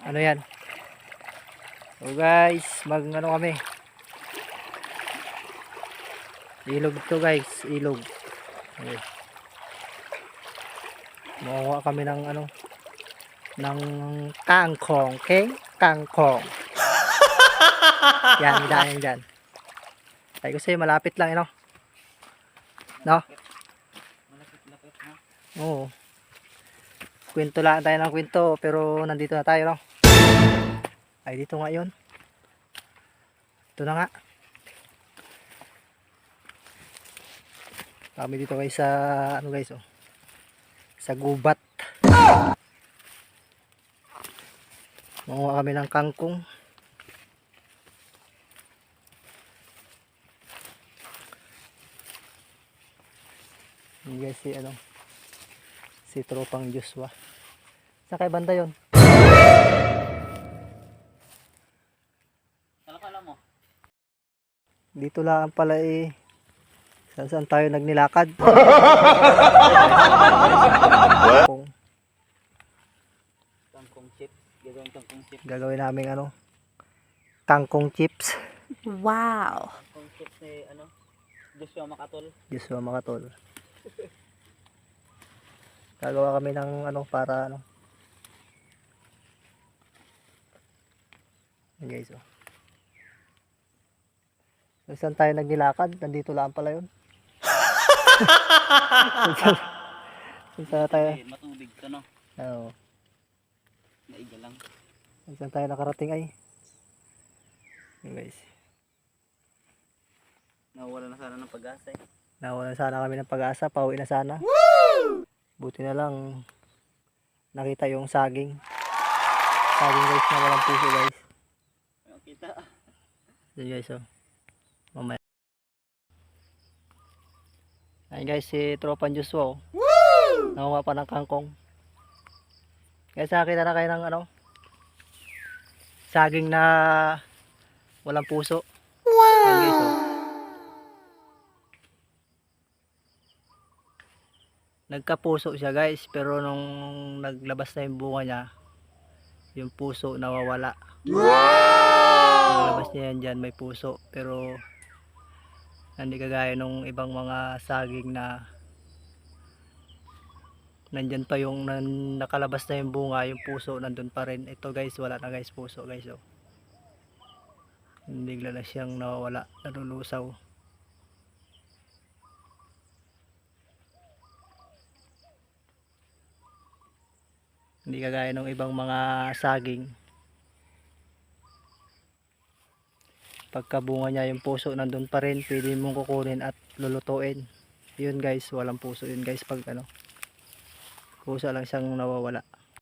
Ano yan? So guys, ano kami. Ilog to guys, ilog. Okay. Makuha kami ng ng kangkong, okay? Kangkong. Yan, daan dyan. Ay ko sa'yo, malapit lang, no? No? Malapit-lapit na. Oo. Kwento lang tayo ng kwento, pero nandito na tayo, no? Ay, dito nga yun. Ito na nga. Kami dito guys sa, guys, oh. Sa gubat. Manguha kami ng kangkong. Yan guys, si tropang Joshua. Sa kay banda yun? Kala mo? Dito lang pala eh. Saan tayo nagnilakad? Kangkong chips. Gagawin kangkong chips. Gagawin namin kangkong chips. Wow. Kangkong chips ni Joshua Makatol. Joshua Makatol. Gagawa kami ng para Yan guys, oh. So, saan tayo nagnilakad? Nandito lang pala yun. Saan tayo? Matubig to, no? Oo. Naiga lang. Saan tayo nakarating ay? Yan guys. Nawawala na sana ng pag-asa eh. Nawalan sana kami ng pag-asa. Pauwi na sana. Buti na lang nakita yung saging. Saging guys na walang puso guys. Ayun, kita. Yan guys, oh. Mamaya. Ayun guys, si Tropan Joshua, oh. Nakuha pa ng kangkong. Guys, nakakita na kayo ng saging na walang puso. Ayun guys, oh. Nagkapuso siya guys, pero nung naglabas na yung bunga niya, yung puso nawawala. Naglabas niya yan dyan, may puso, pero hindi kagaya nung ibang mga saging na nandyan pa yung nakalabas na yung bunga, yung puso nandun pa rin. Ito guys, wala na guys puso guys, oh. Bigla na siyang nawawala, nalulusaw. Hindi kagaya ng ibang mga saging. Pagkabunga niya yung puso nandun pa rin, pwede mong kukunin at lulutuin. Yun guys, walang puso yun guys pag puso lang siyang nawawala.